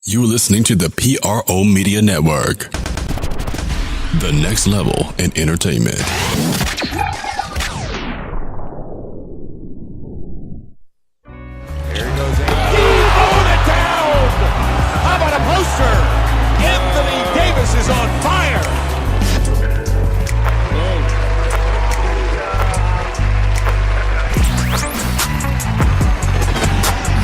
You're listening to the PRO Media Network. The next level in entertainment. There he goes. Throwing it down! How about a poster? Anthony Davis is on fire!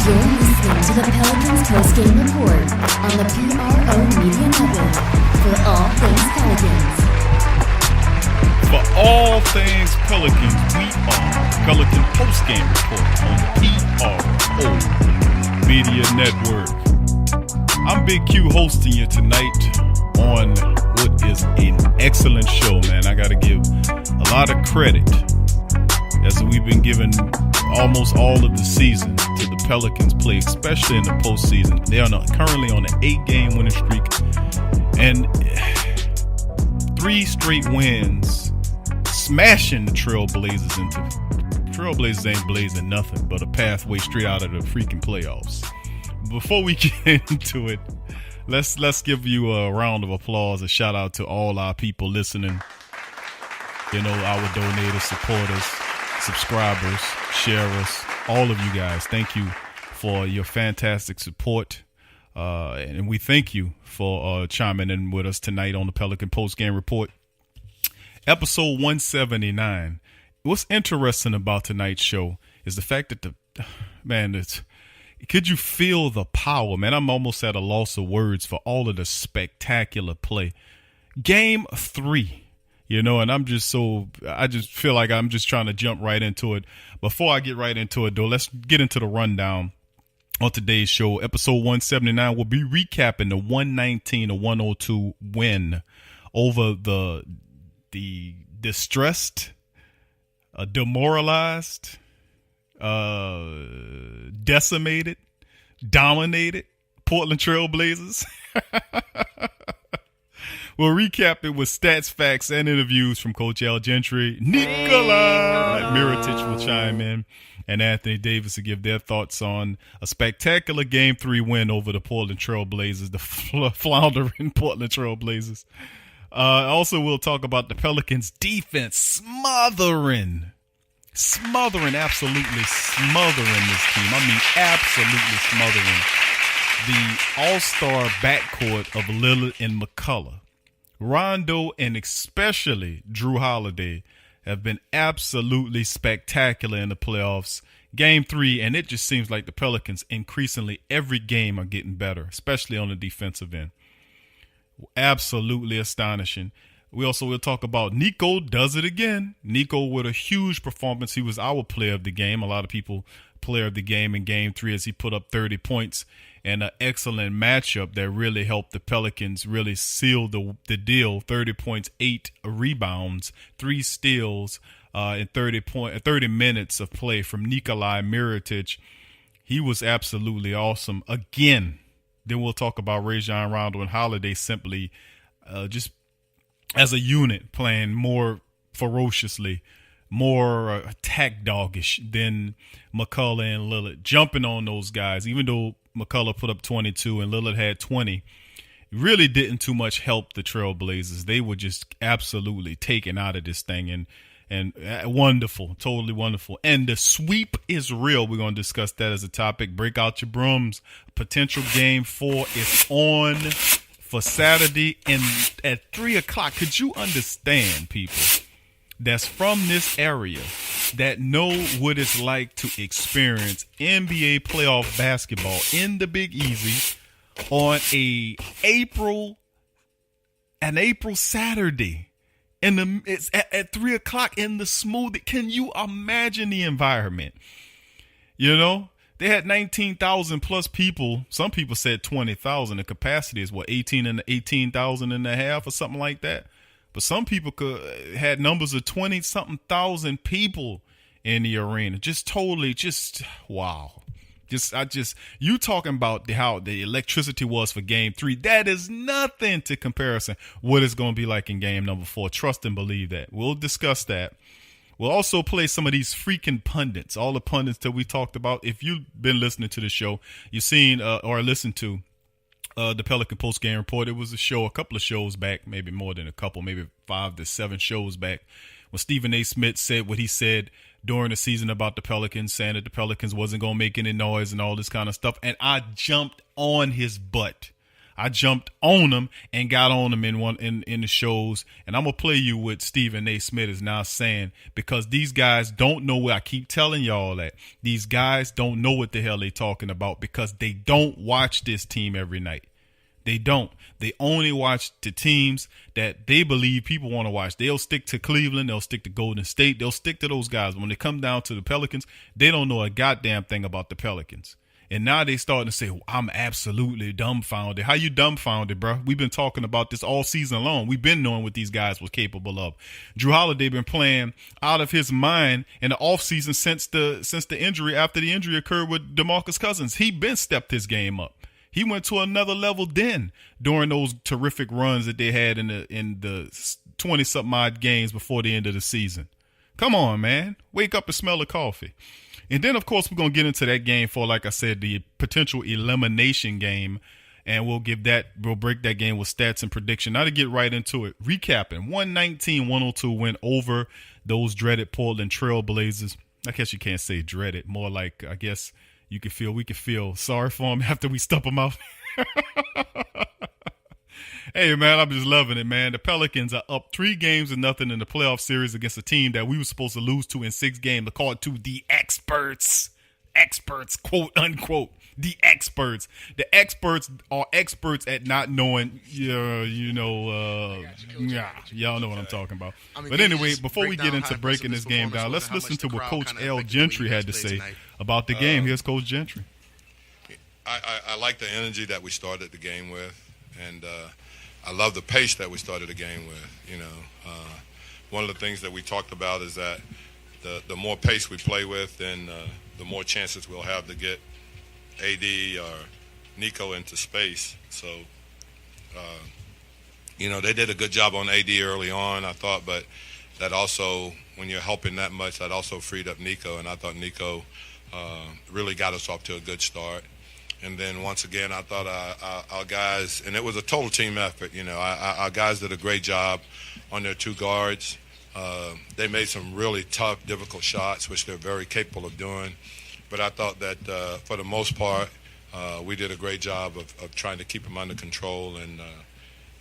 You're listening to the Pelicans post-game report on the PRO Media Network for all things Pelicans. For all things Pelicans, we are Pelican post-game report on the PRO Media Network. I'm Big Q hosting you tonight on what is an excellent show, man. I got to give a lot of credit as we've been given almost all of the season to the Pelicans play, especially in the postseason. They are currently on an 8-game winning streak and 3 straight wins, smashing the Trailblazers Trailblazers ain't blazing nothing but a pathway straight out of the freaking playoffs. Before we get into it, let's give you a round of applause, a shout out to all our people listening. You know, our donators, supporters, subscribers, sharers, all of you guys. Thank you for your fantastic support. And we thank you for chiming in with us tonight on the Pelican Post-Game Report. Episode 179. What's interesting about tonight's show is the fact that could you feel the power? Man, I'm almost at a loss of words for all of the spectacular play. Game 3. You know, and I just feel like I'm just trying to jump right into it. Before I get right into it, though, let's get into the rundown on today's show. Episode 179, we'll be recapping the 119-102 win over the distressed, demoralized, decimated, dominated Portland-Trailblazers. We'll recap it with stats, facts, and interviews from Coach Al Gentry. Nikola-Mirotic will chime in, and Anthony Davis will give their thoughts on a spectacular Game 3 win over the Portland-Trailblazers, the floundering Portland-Trailblazers. Also, we'll talk about the Pelicans' defense smothering, absolutely smothering this team. I mean, absolutely smothering the all-star backcourt of Lillard and McCullough. Rondo and especially jrue-holiday have been absolutely spectacular in the playoffs. Game 3, and it just seems like the Pelicans increasingly every game are getting better, especially on the defensive end. Absolutely astonishing. We'll talk about Nico does it again. Nico with a huge performance. He was our player of the game. A lot of people player of the game in Game 3 as he put up 30 points. And an excellent matchup that really helped the Pelicans really seal the deal. 30 points, 8 rebounds, 3 steals in 30 minutes of play from Nikola-Mirotic. He was absolutely awesome again. Then we'll talk about rajon-rondo and Holiday simply just as a unit playing more ferociously, more attack doggish than McCullough and Lillard. Jumping on those guys, even though McCullough put up 22 and Lillard had 20. Really didn't too much help the Trailblazers. They were just absolutely taken out of this thing and wonderful, totally wonderful. And the sweep is real. We're going to discuss that as a topic. Break out your brooms. Potential Game 4 is on for Saturday and at 3 o'clock. Could you understand, people that's from this area that know what it's like to experience NBA playoff basketball in the Big Easy on an April Saturday, it's at 3 o'clock in the smooth. Can you imagine the environment? You know, they had 19,000 plus people. Some people said 20,000. The capacity is 18,000 and a half or something like that. But some people had numbers of 20-something thousand people in the arena. Wow. You talking about how the electricity was for Game 3. That is nothing to comparison what it's going to be like in Game number 4. Trust and believe that. We'll discuss that. We'll also play some of these freaking pundits, all the pundits that we talked about. If you've been listening to the show, you've seen or listened to the Pelican post-game report. It was a couple of shows back, maybe more than a couple, maybe 5 to 7 shows back, when Stephen A. Smith said what he said during the season about the Pelicans, saying that the Pelicans wasn't going to make any noise and all this kind of stuff. And I jumped on his butt. I jumped on him and got on him in the shows. And I'm going to play you what Stephen A. Smith is now saying, because these guys don't know what I keep telling y'all that. These guys don't know what the hell they talking about, because they don't watch this team every night. They don't. They only watch the teams that they believe people want to watch. They'll stick to Cleveland. They'll stick to Golden State. They'll stick to those guys. When they come down to the Pelicans, they don't know a goddamn thing about the Pelicans. And now they starting to say, well, I'm absolutely dumbfounded. How you dumbfounded, bro? We've been talking about this all season long. We've been knowing what these guys were capable of. Jrue-Holiday been playing out of his mind in the offseason since the injury, after the injury occurred with DeMarcus Cousins. He been stepped his game up. He went to another level then during those terrific runs that they had in the 20-something odd games before the end of the season. Come on, man. Wake up and smell the coffee. And then, of course, we're going to get into that game for, like I said, the potential elimination game. And we'll break that game with stats and prediction. Now to get right into it, recapping, 119-102 win over those dreaded Portland-trailblazers. I guess you can't say dreaded, more like, I guess, we could feel sorry for them after we stump them out. Hey, man, I'm just loving it, man. The Pelicans are up 3-0 in the playoff series against a team that we were supposed to lose to in 6 games. According to the experts, quote unquote, the experts. The experts are experts at not knowing, y'all know what I'm talking about. But anyway, before we get into breaking this game down, let's listen to what Coach Al Gentry had to say about the game. Here's Coach Gentry. I like the energy that we started the game with, and I love the pace that we started the game with. One of the things that we talked about is that the more pace we play with, then the more chances we'll have to get AD or Nico into space. So, they did a good job on AD early on, I thought, but that also, when you're helping that much, that also freed up Nico, and I thought Nico really got us off to a good start. And then once again, I thought our guys, and it was a total team effort, our guys did a great job on their 2 guards. They made some really tough, difficult shots, which they're very capable of doing. But I thought that for the most part, we did a great job of trying to keep them under control. And,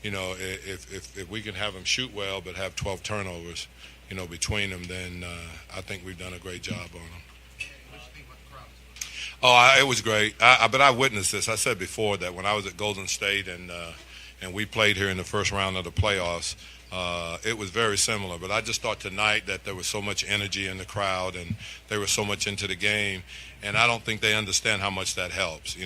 if we can have them shoot well but have 12 turnovers, between them, then I think we've done a great job on them. Oh, it was great. But I witnessed this. I said before that when I was at Golden State and we played here in the first round of the playoffs, it was very similar. But I just thought tonight that there was so much energy in the crowd and they were so much into the game. And I don't think they understand how much that helps.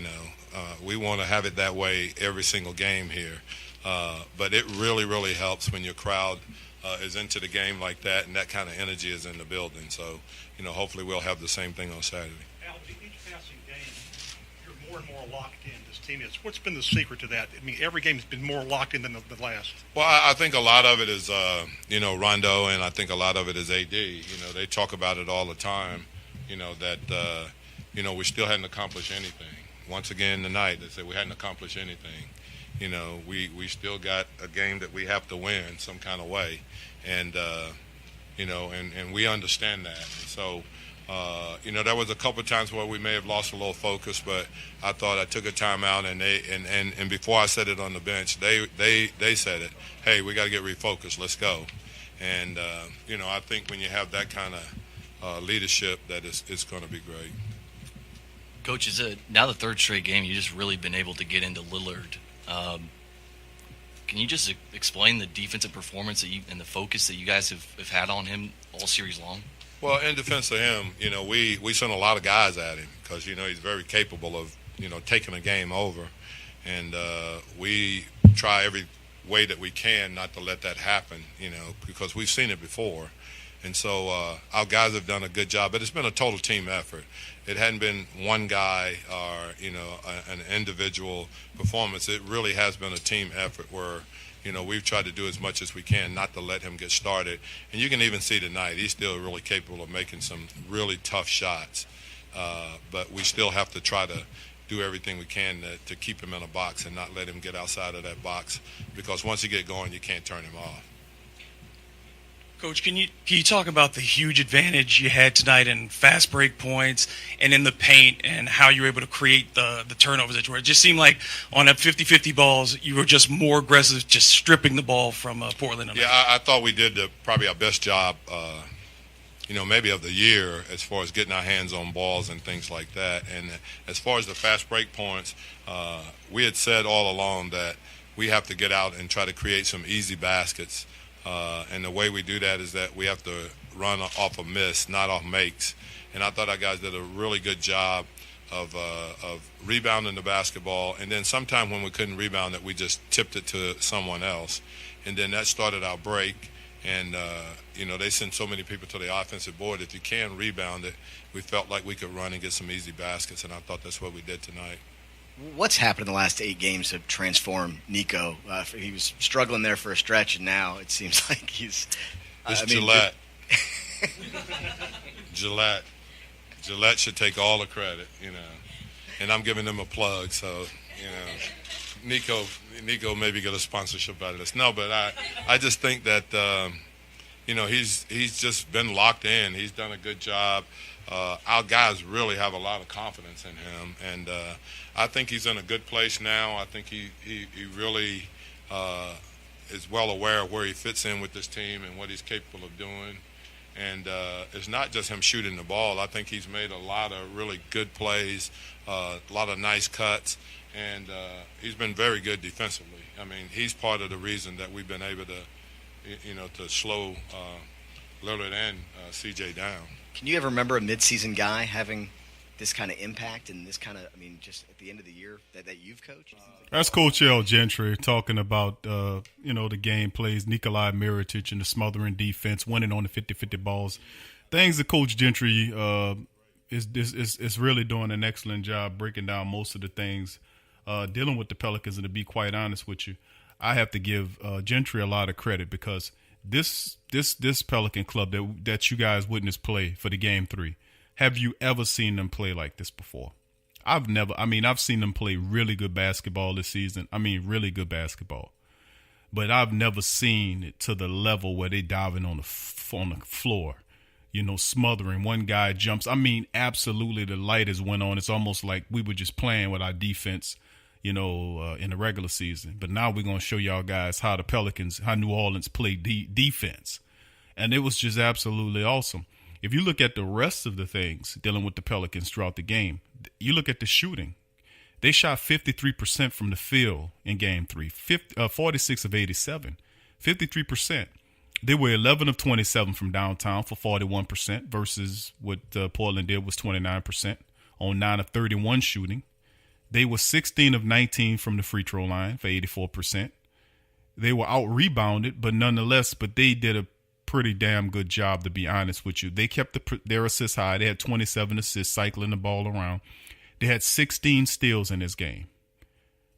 We want to have it that way every single game here. But it really, really helps when your crowd is into the game like that and that kind of energy is in the building. So, hopefully we'll have the same thing on Saturday. More and more locked in this team is. What's been the secret to that? I mean, every game's been more locked in than the last. Well, I think a lot of it is, Rondo, and I think a lot of it is AD. They talk about it all the time, that, we still hadn't accomplished anything. Once again tonight, they said we hadn't accomplished anything. We still got a game that we have to win some kind of way. And, and we understand that. So, there was a couple of times where we may have lost a little focus, but I thought I took a timeout, and before I said it on the bench, they said it. Hey, we got to get refocused. Let's go. And I think when you have that kind of leadership, that it's going to be great. Coach, is it now the 3rd straight game you just really been able to get into Lillard? Can you just explain the defensive performance and the focus that you guys have had on him all series long? Well, in defense of him, we sent a lot of guys at him because, he's very capable of, taking a game over. And we try every way that we can not to let that happen, because we've seen it before. And so our guys have done a good job. But it's been a total team effort. It hadn't been one guy or, an individual performance. It really has been a team effort where, we've tried to do as much as we can not to let him get started. And you can even see tonight, he's still really capable of making some really tough shots. But we still have to try to do everything we can to keep him in a box and not let him get outside of that box, because once you get going, you can't turn him off. Coach, can you talk about the huge advantage you had tonight in fast break points and in the paint, and how you were able to create the turnovers that you were? It just seemed like on that 50-50 balls, you were just more aggressive, just stripping the ball from Portland. Yeah, I thought we did probably our best job, maybe of the year, as far as getting our hands on balls and things like that. And as far as the fast break points, we had said all along that we have to get out and try to create some easy baskets. And the way we do that is that we have to run off a miss, not off makes. And I thought our guys did a really good job of rebounding the basketball. And then sometime when we couldn't rebound it, we just tipped it to someone else. And then that started our break. And, they send so many people to the offensive board. If you can rebound it, we felt like we could run and get some easy baskets. And I thought that's what we did tonight. What's happened in the last 8 games to transform Niko? He was struggling there for a stretch, and now it seems like he's... Gillette. Gillette should take all the credit, and I'm giving them a plug. So, Niko maybe get a sponsorship out of this. No, but I just think that, he's just been locked in. He's done a good job. Our guys really have a lot of confidence in him, and I think he's in a good place now. I think he really is well aware of where he fits in with this team and what he's capable of doing. And it's not just him shooting the ball. I think he's made a lot of really good plays, a lot of nice cuts, and he's been very good defensively. I mean, he's part of the reason that we've been able to, to slow Lillard and CJ down. Can you ever remember a midseason guy having this kind of impact and this kind of, just at the end of the year that you've coached? That's Coach Al Gentry talking about, the game plays, nikola-mirotic and the smothering defense, winning on the 50-50 balls. Things that Coach Gentry is really doing an excellent job breaking down most of the things dealing with the Pelicans. And to be quite honest with you, I have to give Gentry a lot of credit, because this Pelican club that you guys witnessed play for the Game 3, have you ever seen them play like this before? I've seen them play really good basketball this season. Really good basketball. But I've never seen it to the level where they diving on the floor, smothering. One guy jumps. Absolutely the light has went on. It's almost like we were just playing with our defense, in the regular season. But now we're going to show y'all guys how New Orleans play defense. And it was just absolutely awesome. If you look at the rest of the things dealing with the Pelicans throughout the game, you look at the shooting. They shot 53% from the field in Game 3, 46 of 87, 53%. They were 11 of 27 from downtown for 41% versus what Portland did was 29% on 9 of 31 shooting. They were 16 of 19 from the free throw line for 84%. They were out-rebounded, but they did a pretty damn good job, to be honest with you. They kept their assists high. They had 27 assists, cycling the ball around. They had 16 steals in this game.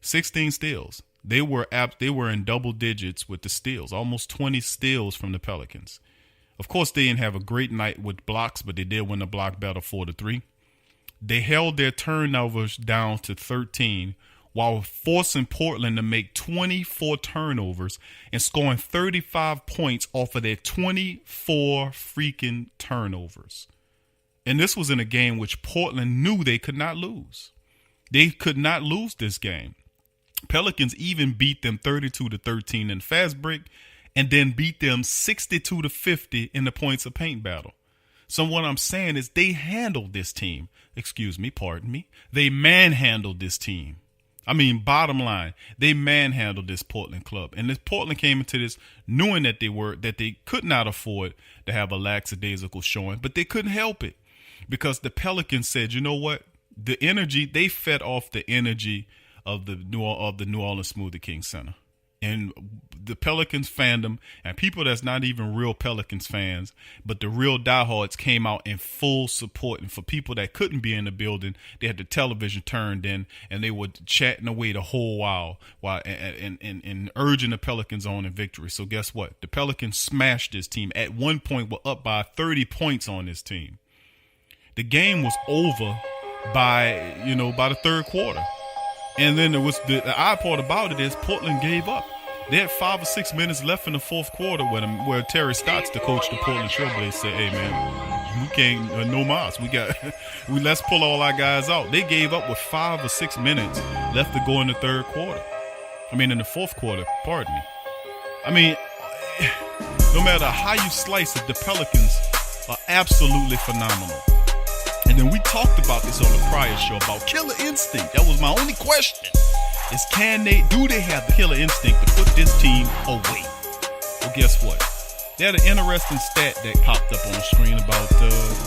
16 steals. They were in double digits with the steals, almost 20 steals from the Pelicans. Of course, they didn't have a great night with blocks, but they did win the block battle 4-3. They held their turnovers down to 13 while forcing Portland to make 24 turnovers and scoring 35 points off of their 24 freaking turnovers. And this was in a game which Portland knew they could not lose. They could not lose this game. Pelicans even beat them 32-13 in fast break, and then beat them 62-50 in the points of paint battle. So what I'm saying is they handled this team. They manhandled this team. Bottom line, they manhandled this Portland club. And this Portland came into this knowing that they could not afford to have a lackadaisical showing, but they couldn't help it, because the Pelicans said, you know what? The energy, they fed off the energy of the New Orleans Smoothie King Center. And the Pelicans fandom and people that's not even real Pelicans fans, but the real diehards came out in full support. And for people that couldn't be in the building, they had the television turned in and they were chatting away the whole while and urging the Pelicans on in victory. So guess what? The Pelicans smashed this team. At one point, were up by 30 points on this team. The game was over by the third quarter. And then there was the odd part about it is Portland gave up. They had 5 or 6 minutes left in the fourth quarter where Terry Stotts, the coach of the Portland Trailblazers, said, "Hey man, we can't no mas. Let's pull all our guys out." They gave up with 5 or 6 minutes left to go in the third quarter. In the fourth quarter. Pardon me. No matter how you slice it, the Pelicans are absolutely phenomenal. And then we talked about this on the prior show about killer instinct. That was my only question. Do they have the killer instinct to put this team away? Well, guess what? They had an interesting stat that popped up on the screen about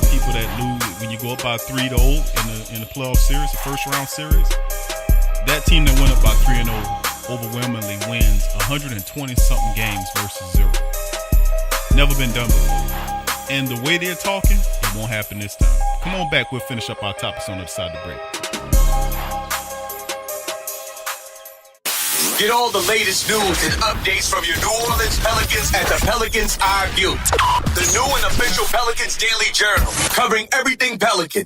people that lose when you go up by 3-0 in the playoff series, the first round series. That team that went up by 3-0 overwhelmingly wins 120-something games versus 0. Never been done before. And the way they're talking, it won't happen this time. Come on back. We'll finish up our topics on the other side of the break. Get all the latest news and updates from your New Orleans Pelicans at the Pelicans Eye View, the new and official Pelicans Daily Journal, covering everything Pelicans.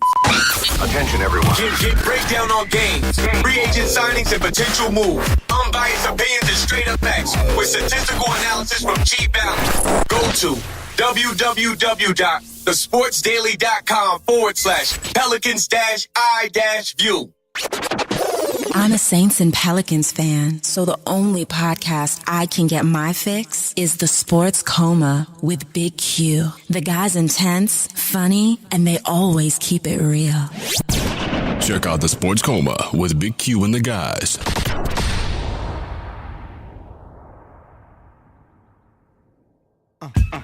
Attention, everyone. Get breakdown on games, free agent signings, and potential moves. Unbiased opinions and straight up facts with statistical analysis from G Balance. Go to www.thesportsdaily.com/Pelicans-I-View. I'm a Saints and Pelicans fan, so the only podcast I can get my fix is The Sports Coma with Big Q. The guy's intense, funny, and they always keep it real. Check out The Sports Coma with Big Q and the guys.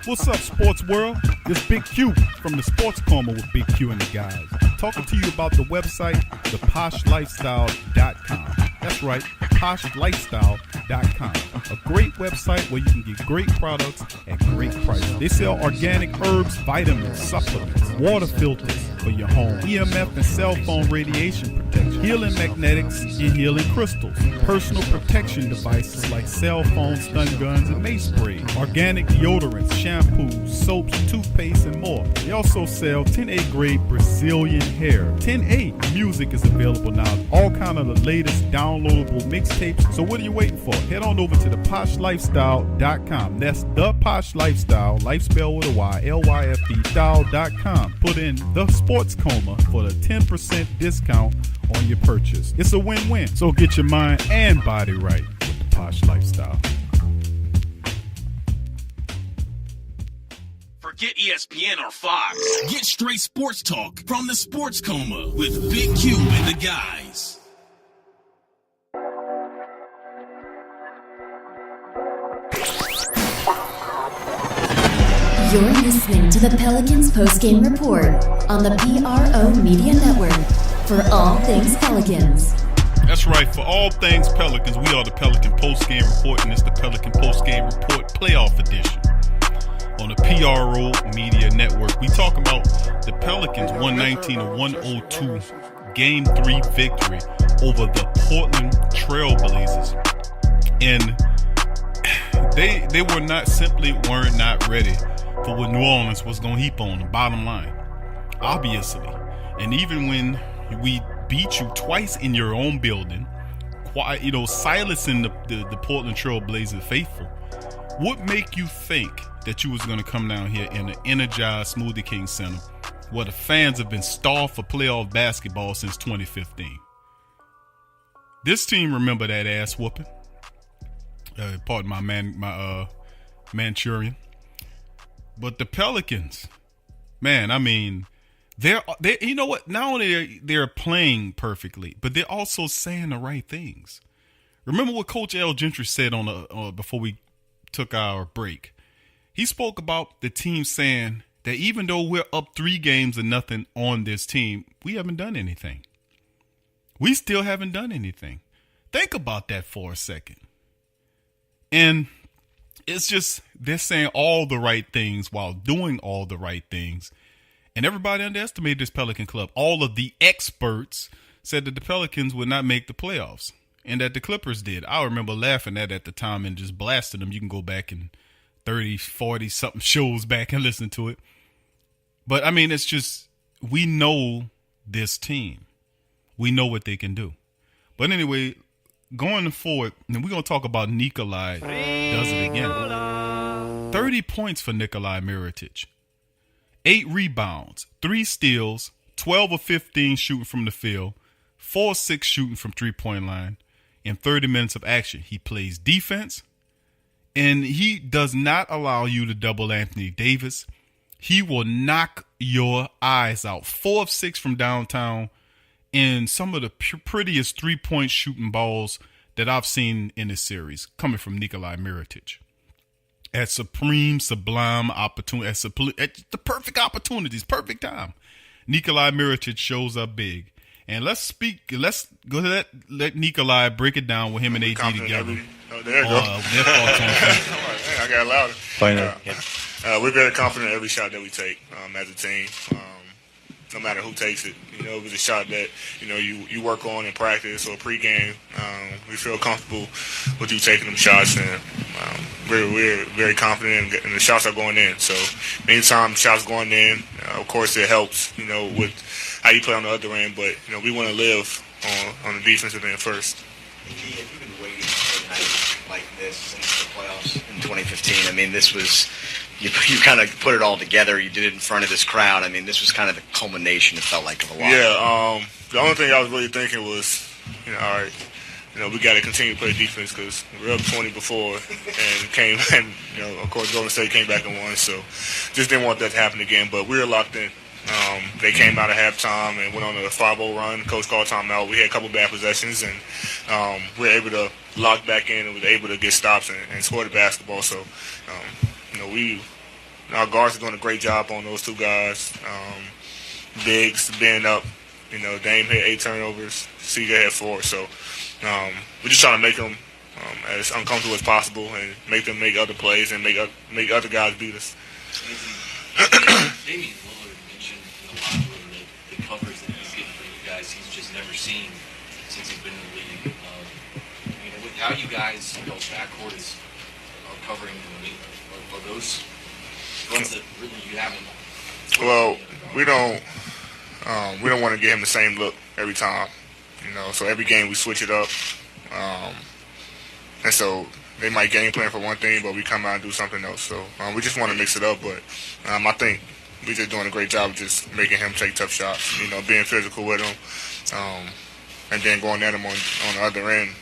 What's up, sports world? This Big Q from the Sports Coma with Big Q and the guys. Talking to you about the website, theposhlifestyle.com. That's right, poshlifestyle.com. A great website where you can get great products at great prices. They sell organic herbs, vitamins, supplements, water filters for your home, EMF and cell phone radiation protection, healing magnetics and healing crystals, personal protection devices like cell phones, stun guns, and mace sprays, organic deodorants, shampoos, soaps, toothpaste, and more. They also sell 10A grade Brazilian hair. 10A music is available now. All kind of the latest downloadable mixtapes. So what are you waiting for? Head on over to theposhlifestyle.com. That's the Posh Lifestyle, life spelled with a Y, LYFE style.com. Put in the Sports Coma for the 10% discount on your purchase. It's a win-win. So get your mind and body right with the Posh Lifestyle. Forget ESPN or Fox. Get straight sports talk from the Sports Coma with Big Q and the guys. You're listening to the Pelicans postgame report on the PRO Media Network for all things Pelicans. That's right. For all things Pelicans, we are the Pelican postgame report, and it's the Pelican postgame report playoff edition on the PRO Media Network. We talk about the Pelicans 119-102 Game 3 victory over the Portland Trailblazers. And they were not ready for what New Orleans was going to heap on them, bottom line. Obviously. And even when we beat you twice in your own building, silencing the Portland Trailblazers faithful, what make you think that you was going to come down here in the energized Smoothie King Center where the fans have been starved for playoff basketball since 2015? This team remember that ass whooping. Pardon my Manchurian. But the Pelicans, man, I mean, they're you know what? Not only they're playing perfectly, but they're also saying the right things. Remember what Coach Al Gentry said before we took our break. He spoke about the team saying that even though we're up 3-0 on this team, we haven't done anything. We still haven't done anything. Think about that for a second. And it's just, they're saying all the right things while doing all the right things. And everybody underestimated this Pelican club. All of the experts said that the Pelicans would not make the playoffs and that the Clippers did. I remember laughing at the time and just blasting them. You can go back and 30, 40 something shows back and listen to it. But I mean, it's just, we know this team. we know what they can do. But anyway, going forward, and we're going to talk about Nikolai does it again. 30 points for Nikola-Mirotic. 8 rebounds, 3 steals, 12 of 15 shooting from the field, 4 of 6 shooting from three-point line, in 30 minutes of action. He plays defense, and he does not allow you to double Anthony Davis. He will knock your eyes out. 4 of 6 from downtown, and some of the prettiest three-point shooting balls that I've seen in this series coming from Nikola-Mirotic. At sublime opportunity, at the perfect opportunities, perfect time, Nikola-Mirotic shows up big. And let's go ahead, let Nikolai break it down with him and AD together. There you go. Their thoughts on I got louder. We're very confident in every shot that we take as a team. No matter who takes it, if it's a shot that you work on in practice or pregame, we feel comfortable with you taking them shots, and we're very confident, and the shots are going in. So anytime shots going in, of course it helps, with how you play on the other end. But we want to live on the defensive end first. Have you been waiting for a night like this since the playoffs in 2015? I mean, this was. You kind of put it all together. You did it in front of this crowd. I mean, this was kind of the culmination, it felt like, of a lot. Yeah, the only thing I was really thinking was, all right, we got to continue to play defense because we were up 20 before and of course, Golden State came back and won. So just didn't want that to happen again. But we were locked in. They came out of halftime and went on a 5-0 run. Coach called timeout. We had a couple bad possessions, and we were able to lock back in and was able to get stops and score the basketball. So, our guards are doing a great job on those two guys. Biggs being up, Dame had 8 turnovers, CJ had 4. So we're just trying to make them as uncomfortable as possible and make them make other plays and make other guys beat us. Damian-Lillard mentioned in the locker room that the covers that he's getting for you guys, he's just never seen since he's been in the league. With how you guys, y'all's backcourt are covering them, are those ones that really you haven't? Well, we don't want to give him the same look every time, So every game we switch it up, and so they might game plan for one thing, but we come out and do something else. So we just want to mix it up. But I think we're just doing a great job of just making him take tough shots, being physical with him, and then going at him on the other end,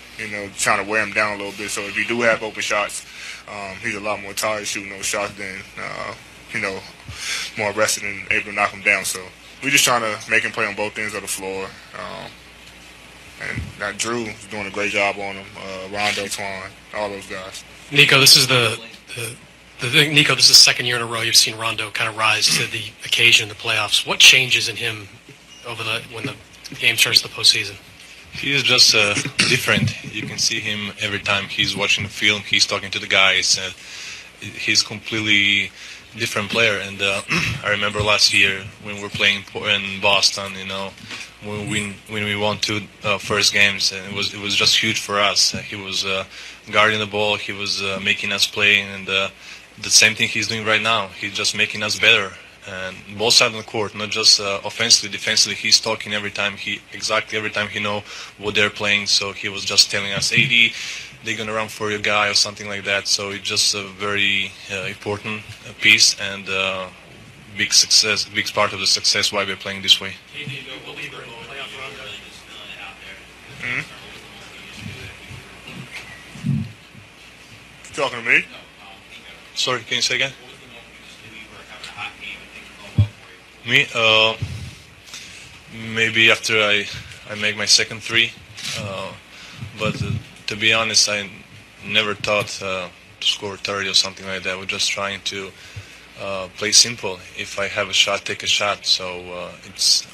trying to wear him down a little bit. So if you do have open shots, he's a lot more tired shooting those shots than, more rested and able to knock him down. So we're just trying to make him play on both ends of the floor. And Drew is doing a great job on him. Rondo, Twan, all those guys. Nico, this is the thing. Nico, this is the second year in a row you've seen Rondo kind of rise to the occasion in the playoffs. What changes in him when the game starts the postseason? He is just different. You can see him every time he's watching the film. He's talking to the guys. He's completely different player. And I remember last year when we were playing in Boston. When we won 2 first games, and it was just huge for us. He was guarding the ball. He was making us play, and the same thing he's doing right now. He's just making us better. And both sides of the court, not just offensively, defensively. He's talking every time he know what they're playing. So he was just telling us, AD, they're gonna run for your guy or something like that. So it's just a very important piece and big part of the success why we're playing this way. Talking to me? Sorry, can you say again? Me? Maybe after I make my second 3. But to be honest, I never thought to score 30 or something like that. We're just trying to play simple. If I have a shot, take a shot. So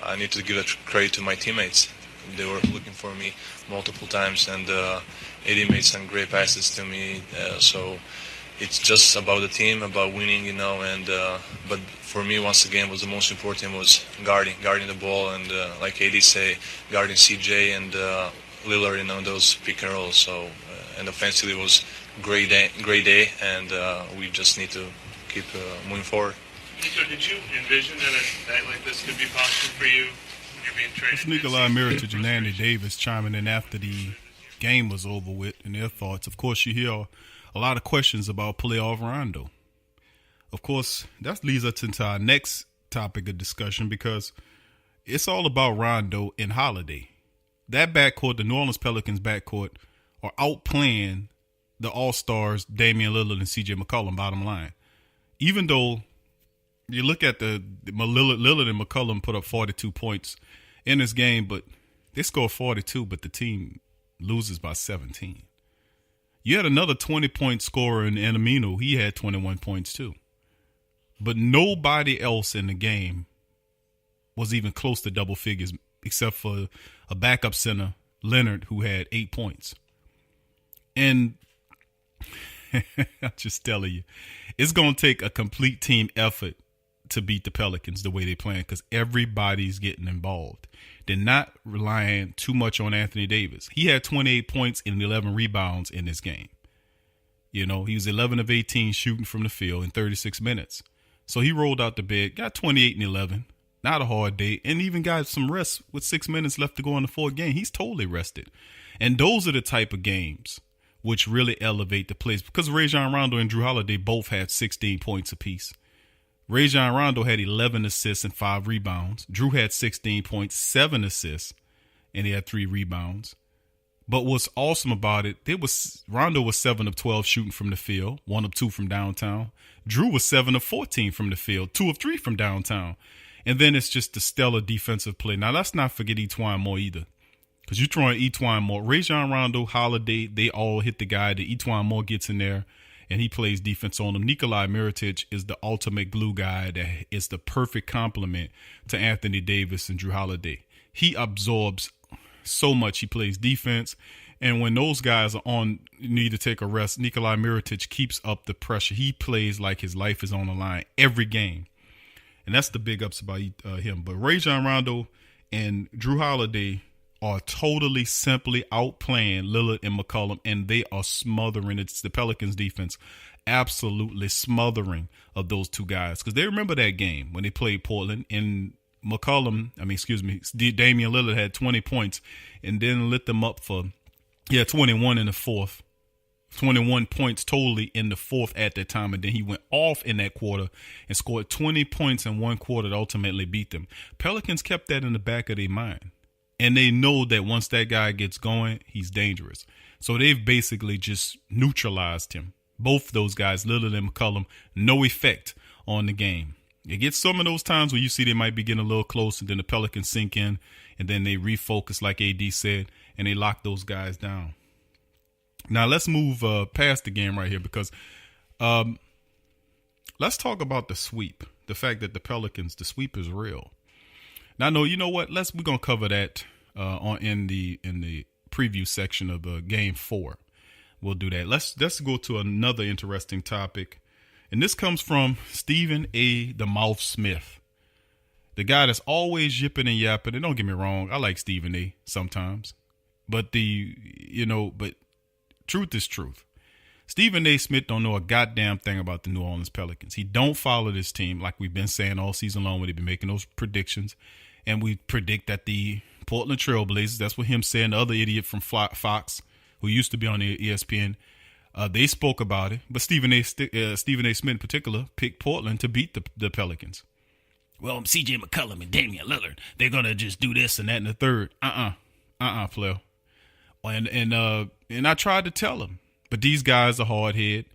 I need to give credit to my teammates. They were looking for me multiple times, and AD made some great passes to me. So it's just about the team, about winning, And but for me, once again, was the most important was guarding the ball, and like AD say, guarding CJ and Lillard, those pick and rolls. So and offensively it was great day, and we just need to keep moving forward. Nico, did you envision that a night like this could be possible for you? That's Nikola-Mirotic and Anthony Davis chiming in after the game was over with and their thoughts. Of course, you hear a lot of questions about playoff Rondo. Of course, that leads us into our next topic of discussion because it's all about Rondo and Holiday. That backcourt, the New Orleans Pelicans backcourt, are outplaying the All-Stars Damian-Lillard and cj-mccollum, bottom line. Even though you look at the Lillard and McCollum put up 42 points in this game, but they scored 42, but the team loses by 17. You had another 20-point scorer in Amino. He had 21 points too. But nobody else in the game was even close to double figures except for a backup center, Leonard, who had 8 points. And I'm just telling you, it's going to take a complete team effort to beat the Pelicans the way they plan because everybody's getting involved. They're not relying too much on Anthony Davis. He had 28 points and 11 rebounds in this game. You know, he was 11 of 18 shooting from the field in 36 minutes. So he rolled out the bed, got 28 and 11. Not a hard day, and even got some rest with 6 minutes left to go in the fourth game. He's totally rested. And those are the type of games which really elevate the plays because Rajon-Rondo and jrue-holiday both had 16 points apiece. Rajon-Rondo had 11 assists and 5 rebounds. Drew had 16 points, 7 assists, and he had 3 rebounds. But what's awesome about it, Rondo was 7 of 12 shooting from the field, 1 of 2 from downtown. Drew was 7 of 14 from the field, 2 of 3 from downtown. And then it's just the stellar defensive play. Now, let's not forget E'Twaun Moore either. Because you're throwing E'Twaun Moore. Rajon-Rondo, Holiday, they all hit the guy. The E'Twaun Moore gets in there, and he plays defense on them. Nikola-Mirotic is the ultimate glue guy that is the perfect complement to Anthony Davis and jrue-holiday. He absorbs so much. He plays defense. And when those guys are on, need to take a rest, Nikola-Mirotic keeps up the pressure. He plays like his life is on the line every game. And that's the big ups about him. But Rajon-Rondo and jrue-holiday are totally simply outplaying Lillard and McCollum, and they are smothering. It's the Pelicans defense absolutely smothering of those two guys. Because they remember that game when they played Portland, and Damian Lillard had 20 points and then lit them up for 21 in the fourth. 21 points totally in the fourth at that time, and then he went off in that quarter and scored 20 points in one quarter to ultimately beat them. Pelicans kept that in the back of their mind, and they know that once that guy gets going, he's dangerous. So they've basically just neutralized him. Both those guys, Lillard and McCollum, no effect on the game. It gets some of those times where you see they might be getting a little close, and then the Pelicans sink in, and then they refocus, like AD said, and they lock those guys down. Now, let's move past the game right here because let's talk about the sweep, the fact that the Pelicans, the sweep is real. Now, no, you know what? We're going to cover that in the preview section of Game 4. We'll do that. Let's go to another interesting topic, and this comes from Stephen A. the Mouth Smith, the guy that's always yipping and yapping. And don't get me wrong, I like Stephen A. sometimes, but truth is truth. Stephen A. Smith don't know a goddamn thing about the New Orleans Pelicans. He don't follow this team like we've been saying all season long when they've been making those predictions. And we predict that the Portland-trailblazers, that's what him saying, the other idiot from Fox, who used to be on the ESPN, they spoke about it. But Stephen A. Smith in particular picked Portland to beat the Pelicans. Well, cj-mccollum and Damian-Lillard, they're going to just do this and that and the third. Player. And I tried to tell him, but these guys are hard head.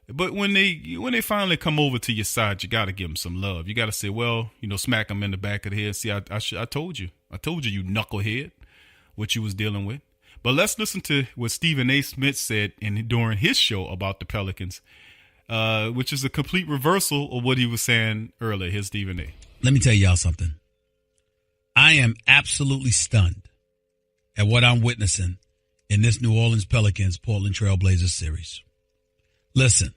But when they finally come over to your side, you got to give them some love. You got to say, well, smack them in the back of the head. See, I told you, you knucklehead, what you was dealing with. But let's listen to what Stephen A. Smith said during his show about the Pelicans, which is a complete reversal of what he was saying earlier. Here's Stephen A. Let me tell y'all something. I am absolutely stunned at what I'm witnessing in this New Orleans Pelicans Portland-Trailblazers series. Listen,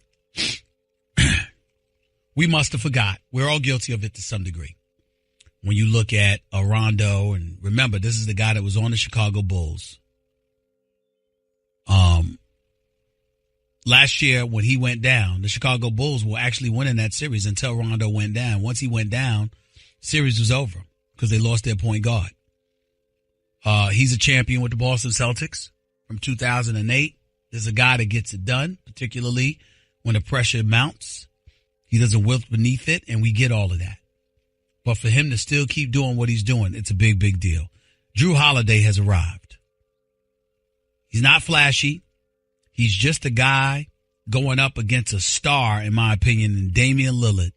we must have forgot. We're all guilty of it to some degree. When you look at Rondo, and remember, this is the guy that was on the Chicago Bulls. Last year when he went down, the Chicago Bulls were actually winning that series until Rondo went down. Once he went down, series was over. because they lost their point guard. He's a champion with the Boston Celtics from 2008. There's a guy that gets it done, particularly when the pressure mounts. He doesn't wilt beneath it, and we get all of that. But for him to still keep doing what he's doing, it's a big, big deal. Jrue-Holiday has arrived. He's not flashy. He's just a guy going up against a star, in my opinion, in Damian-Lillard.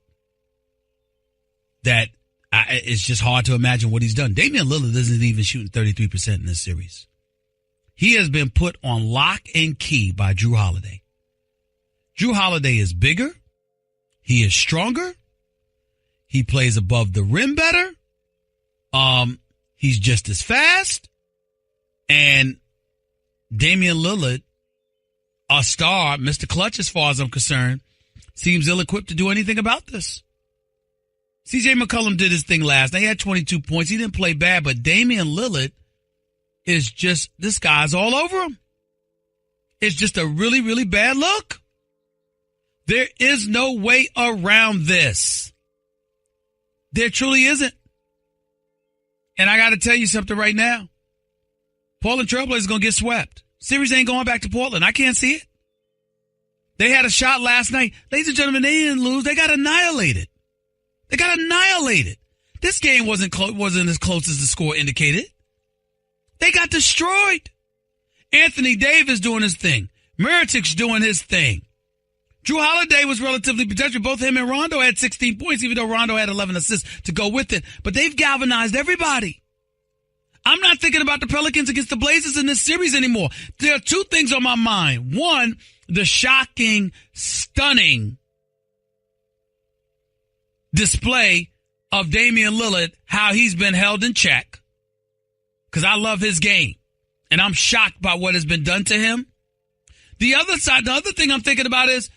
That it's just hard to imagine what he's done. Damian-Lillard isn't even shooting 33% in this series. He has been put on lock and key by Jrue-Holiday. Jrue-Holiday is bigger. He is stronger. He plays above the rim better. He's just as fast. And Damian Lillard, a star, Mr. Clutch as far as I'm concerned, seems ill-equipped to do anything about this. cj-mccollum did his thing last night. He had 22 points. He didn't play bad, but Damian Lillard is just, this guy's all over him. It's just a really, really bad look. There is no way around this. There truly isn't. And I got to tell you something right now. Portland-Trailblazers going to get swept. Series ain't going back to Portland. I can't see it. They had a shot last night. Ladies and gentlemen, they didn't lose. They got annihilated. This game wasn't as close as the score indicated. They got destroyed. Anthony Davis doing his thing. Mirotic's doing his thing. Jrue-Holiday was relatively pedestrian. Both him and Rondo had 16 points, even though Rondo had 11 assists to go with it. But they've galvanized everybody. I'm not thinking about the Pelicans against the Blazers in this series anymore. There are two things on my mind. One, the shocking, stunning display of Damian Lillard, how he's been held in check. Because I love his game. And I'm shocked by what has been done to him. The other thing I'm thinking about is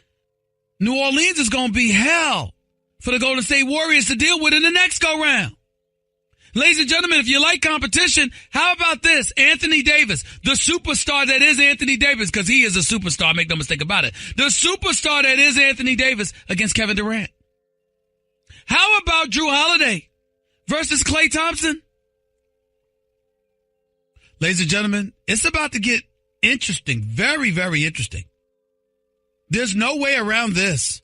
New Orleans is going to be hell for the Golden State Warriors to deal with in the next go-round. Ladies and gentlemen, if you like competition, how about this? Anthony Davis, the superstar that is Anthony Davis, because he is a superstar, make no mistake about it. The superstar that is Anthony Davis against Kevin Durant. How about Jrue-Holiday versus Klay Thompson? Ladies and gentlemen, it's about to get interesting, very, very interesting. There's no way around this.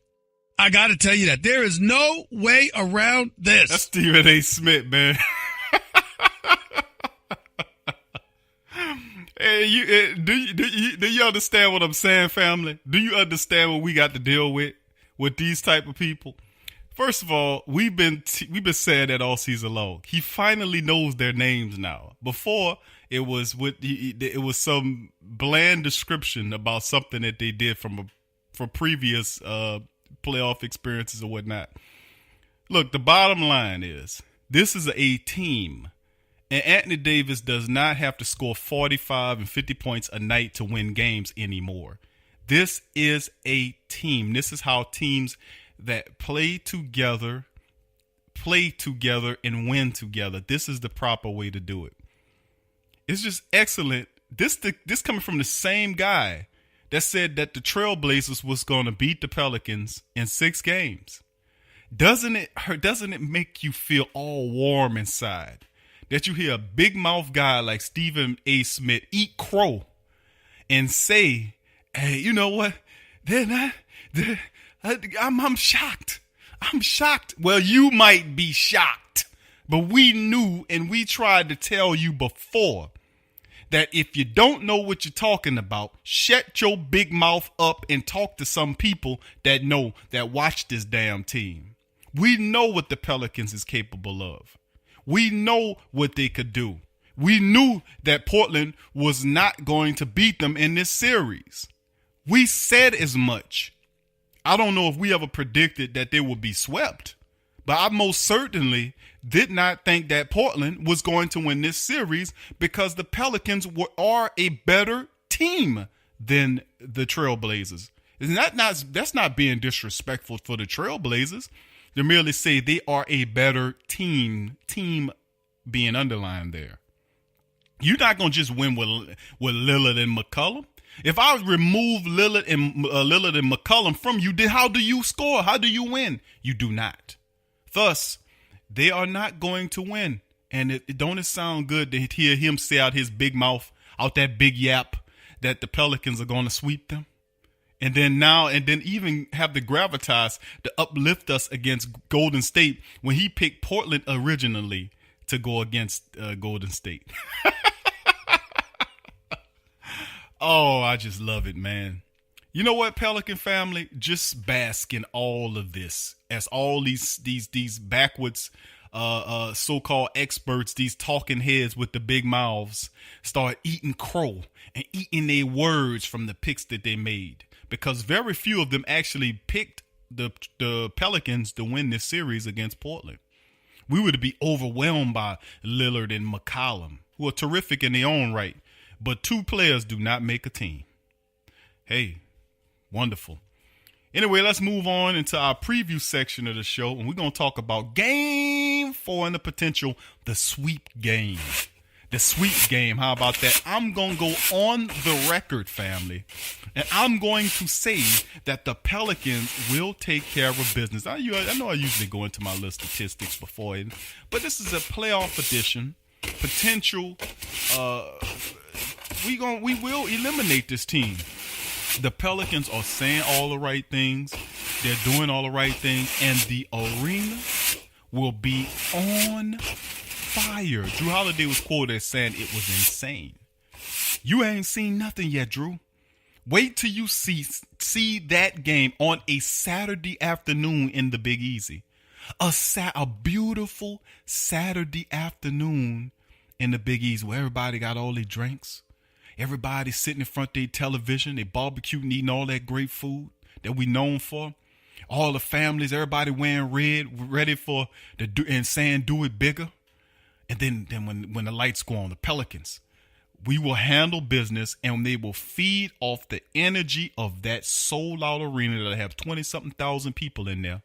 I got to tell you that. There is no way around this. That's Stephen A. Smith, man. Hey, do you understand what I'm saying, family? Do you understand what we got to deal with these type of people? First of all, we've been saying that all season long. He finally knows their names now. Before, it was some bland description about something that they did from previous playoff experiences or whatnot. Look, the bottom line is this is a team, and Anthony Davis does not have to score 45 and 50 points a night to win games anymore. This is a team. This is how teams that play together and win together. This is the proper way to do it. It's just excellent. This coming from the same guy that said that the Trailblazers was going to beat the Pelicans in 6 games. Doesn't it make you feel all warm inside that you hear a big mouth guy like Stephen A. Smith eat crow and say, hey, you know what? I'm shocked. I'm shocked. Well, you might be shocked, but we knew and we tried to tell you before that if you don't know what you're talking about, shut your big mouth up and talk to some people that know, that watch this damn team. We know what the Pelicans is capable of. We know what they could do. We knew that Portland was not going to beat them in this series. We said as much. I don't know if we ever predicted that they would be swept, but I most certainly did not think that Portland was going to win this series because the Pelicans are a better team than the Trailblazers. That's not being disrespectful for the Trailblazers. To merely say they are a better team being underlined there. You're not going to just win with Lillard and McCollum. If I remove Lillard and McCollum from you, then how do you score? How do you win? You do not. Thus, they are not going to win. And it don't sound good to hear him say out his big mouth, out that big yap, that the Pelicans are going to sweep them. And then even have the gravitas to uplift us against Golden State when he picked Portland originally to go against Golden State. Oh, I just love it, man. You know what, Pelican family? Just bask in all of this as all these backwards so-called experts, these talking heads with the big mouths, start eating crow and eating their words from the picks that they made. Because very few of them actually picked the Pelicans to win this series against Portland. We would be overwhelmed by Lillard and McCollum, who are terrific in their own right. But two players do not make a team. Hey, wonderful. Anyway, let's move on into our preview section of the show. And we're going to talk about Game 4 and the potential, the sweep game. The sweep game. How about that? I'm going to go on the record, family. And I'm going to say that the Pelicans will take care of business. I know I usually go into my list of statistics before it, but this is a playoff edition. Potential, we will eliminate this team. The Pelicans are saying all the right things. They're doing all the right things. And the arena will be on fire. Jrue-Holiday was quoted as saying it was insane. You ain't seen nothing yet, Drew. Wait till you see that game on a Saturday afternoon in the Big Easy. A beautiful Saturday afternoon in the Big Easy where everybody got all their drinks. Everybody sitting in front of their television. They barbecuing, eating all that great food that we known for. All the families, everybody wearing red, ready for and saying do it bigger. And then when the lights go on, the Pelicans, we will handle business and they will feed off the energy of that sold out arena that have 20-something thousand people in there.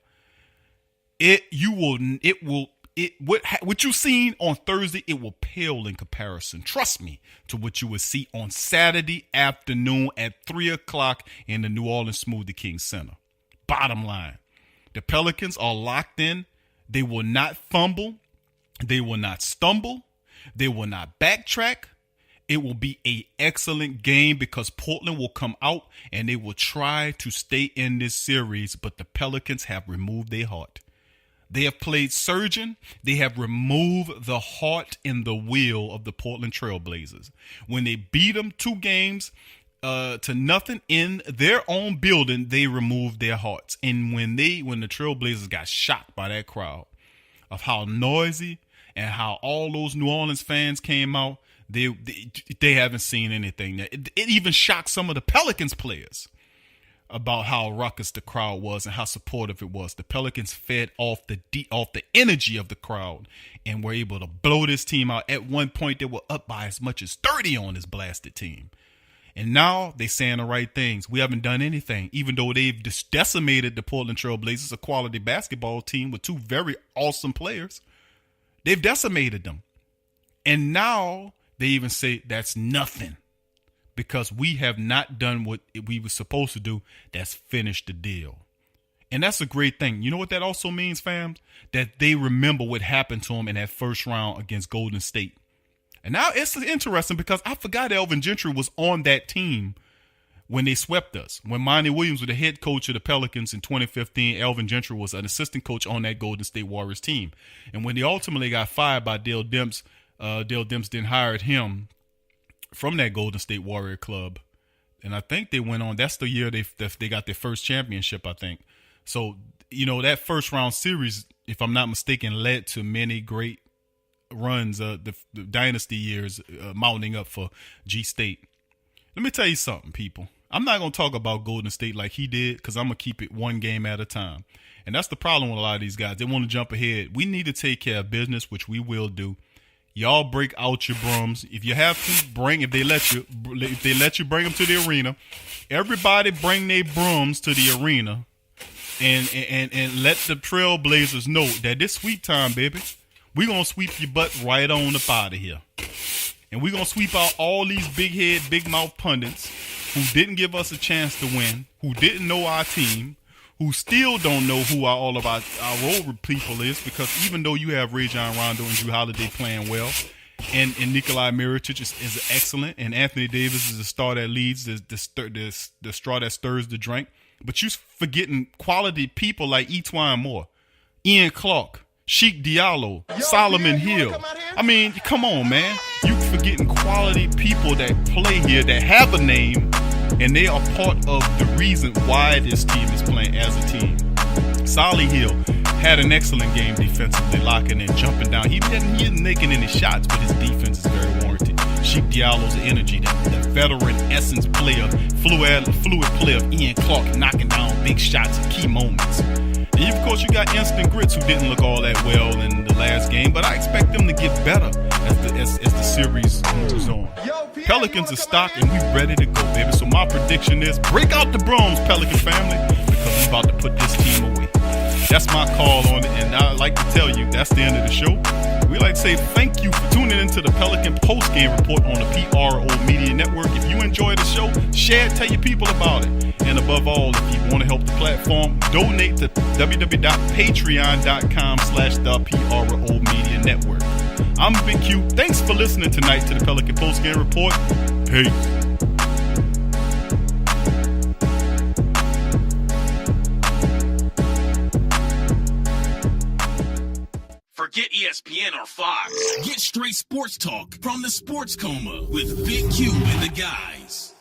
What you seen on Thursday, it will pale in comparison. Trust me, to what you will see on Saturday afternoon at 3:00 in the New Orleans Smoothie King Center. Bottom line, the Pelicans are locked in. They will not fumble. They will not stumble. They will not backtrack. It will be an excellent game because Portland will come out and they will try to stay in this series, but the Pelicans have removed their heart. They have played surgeon. They have removed the heart and the will of the Portland-Trailblazers. When they beat them 2 games to nothing in their own building, they removed their hearts. And when the Trailblazers got shocked by that crowd of how noisy and how all those New Orleans fans came out, they haven't seen anything. It even shocked some of the Pelicans players about how ruckus the crowd was and how supportive it was. The Pelicans fed off the energy of the crowd and were able to blow this team out. At one point, they were up by as much as 30 on this blasted team. And now they're saying the right things. We haven't done anything, even though they've decimated the Portland Trailblazers, a quality basketball team with 2 very awesome players. They've decimated them. And now they even say that's nothing. Because we have not done what we were supposed to do. That's finished the deal. And that's a great thing. You know what that also means, fam? That they remember what happened to them in that first round against Golden State. And now it's interesting because I forgot Alvin Gentry was on that team when they swept us. When Monty Williams was the head coach of the Pelicans in 2015, Alvin Gentry was an assistant coach on that Golden State Warriors team. And when they ultimately got fired by Dale Demps, Dale Demps then hired him from that Golden State Warrior club. And I think they went on. That's the year they got their first championship, I think. So, you know, that first round series, if I'm not mistaken, led to many great runs, the dynasty years mounting up for G State. Let me tell you something, people. I'm not going to talk about Golden State like he did because I'm going to keep it one game at a time. And that's the problem with a lot of these guys. They want to jump ahead. We need to take care of business, which we will do. Y'all break out your brooms. If you have to if they let you bring them to the arena, everybody bring their brooms to the arena and let the Trailblazers know that this sweep time, baby. We're going to sweep your butt right on up out of here. And we're going to sweep out all these big head, big mouth pundits who didn't give us a chance to win, who didn't know our team, who still don't know who all of our role people is, because even though you have rajon-rondo and jrue-holiday playing well, and nikola-mirotic is excellent, and Anthony Davis is the star that leads, the straw that stirs the drink, but you forgetting quality people like Etwine Moore, Ian Clark, Sheik Diallo, Solomon Hill. I mean, come on, man. You forgetting quality people that play here that have a name, and they are part of the reason why this team is playing as a team. Solly Hill had an excellent game defensively, locking and jumping down. He isn't making any shots, but his defense is very warranted. Sheik Diallo's energy, the veteran essence player, fluid player of Ian Clark, knocking down big shots in key moments. And of course, you got Instant Grits, who didn't look all that well in the last game, but I expect them to get better as the series moves on. Pelicans are stocked, and we ready to go, baby. So my prediction is break out the brooms, Pelican family, because we're about to put this team away. That's my call on it, and I'd like to tell you that's the end of the show. We like to say thank you for tuning into the Pelican post-game report on the PRO Media Network. If you enjoy the show, share it, tell your people about it. And above all, if you want to help the platform, donate to www.patreon.com/the PRO Media Network. I'm Big Q. Thanks for listening tonight to the Pelican post-game report. Peace. Forget ESPN or Fox. Get straight sports talk from the Sports Coma with Big Q and the guys.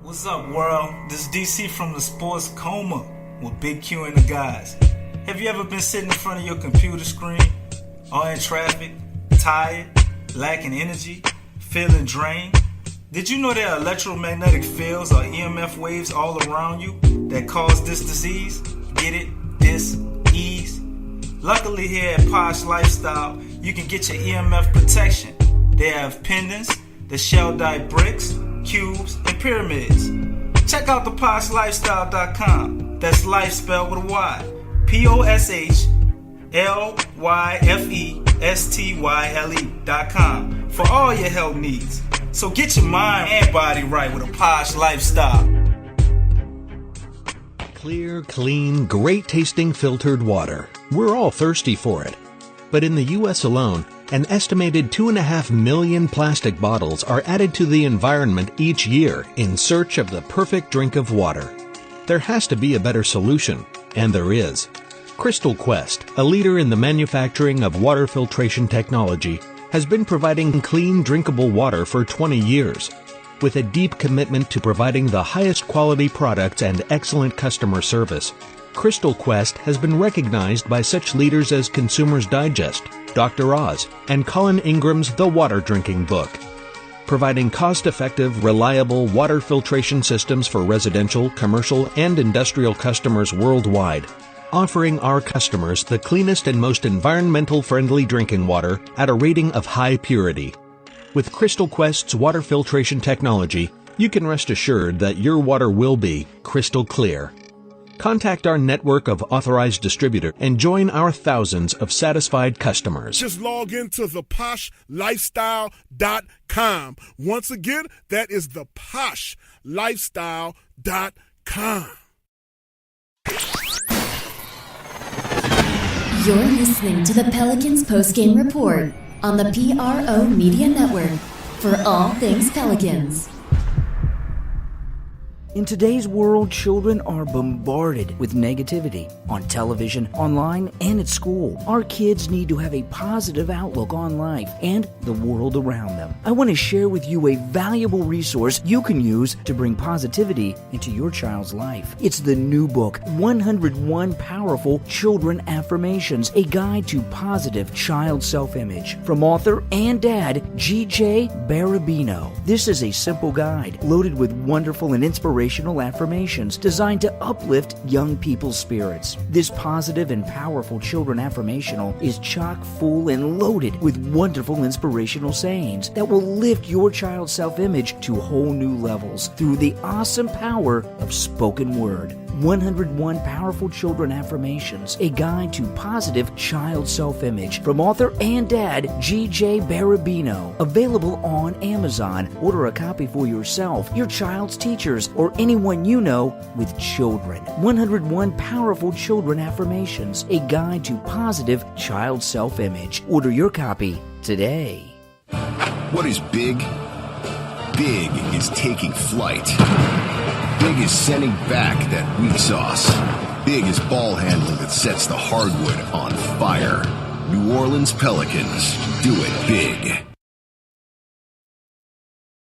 What's up, world? This is DC from the Sports Coma with Big Q and the guys. Have you ever been sitting in front of your computer screen, or in traffic, tired, lacking energy, feeling drained? Did you know there are electromagnetic fields or EMF waves all around you that cause this disease? Get it? Dis-ease? Luckily here at Posh Lifestyle, you can get your EMF protection. They have pendants, the shell-dyed bricks, cubes, and pyramids. Check out the poshlifestyle.com. That's life spelled with a Y. POSHLYFESTYLE.com for all your health needs. So get your mind and body right with a Posh Lifestyle. Clear, clean, great-tasting filtered water. We're all thirsty for it. But in the U.S. alone, an estimated 2.5 million plastic bottles are added to the environment each year in search of the perfect drink of water. There has to be a better solution, and there is. Crystal Quest, a leader in the manufacturing of water filtration technology, has been providing clean, drinkable water for 20 years. With a deep commitment to providing the highest quality products and excellent customer service, Crystal Quest has been recognized by such leaders as Consumers Digest, Dr. Oz, and Colin Ingram's The Water Drinking Book. Providing cost-effective, reliable water filtration systems for residential, commercial, and industrial customers worldwide, offering our customers the cleanest and most environmental-friendly drinking water at a rating of high purity. With Crystal Quest's water filtration technology, you can rest assured that your water will be crystal clear. Contact our network of authorized distributors and join our thousands of satisfied customers. Just log into theposhlifestyle.com. Once again, that is theposhlifestyle.com. You're listening to the Pelicans postgame report on the PRO Media Network for all things Pelicans. In today's world, children are bombarded with negativity on television, online, and at school. Our kids need to have a positive outlook on life and the world around them. I want to share with you a valuable resource you can use to bring positivity into your child's life. It's the new book, 101 Powerful Children Affirmations, a guide to positive child self-image, from author and dad, G.J. Barabino. This is a simple guide loaded with wonderful and inspirational affirmations designed to uplift young people's spirits. This positive and powerful children affirmational is chock full and loaded with wonderful inspirational sayings that will lift your child's self-image to whole new levels through the awesome power of spoken word. 101 Powerful Children Affirmations, a guide to positive child self-image from author and dad G.J. Barabino. Available on Amazon. Order a copy for yourself, your child's teachers, or anyone you know with children. 101 Powerful Children Affirmations, a guide to positive child self-image. Order your copy today. What is big? Big is taking flight. Big is sending back that weak sauce. Big is ball handling that sets the hardwood on fire. New Orleans Pelicans, do it big.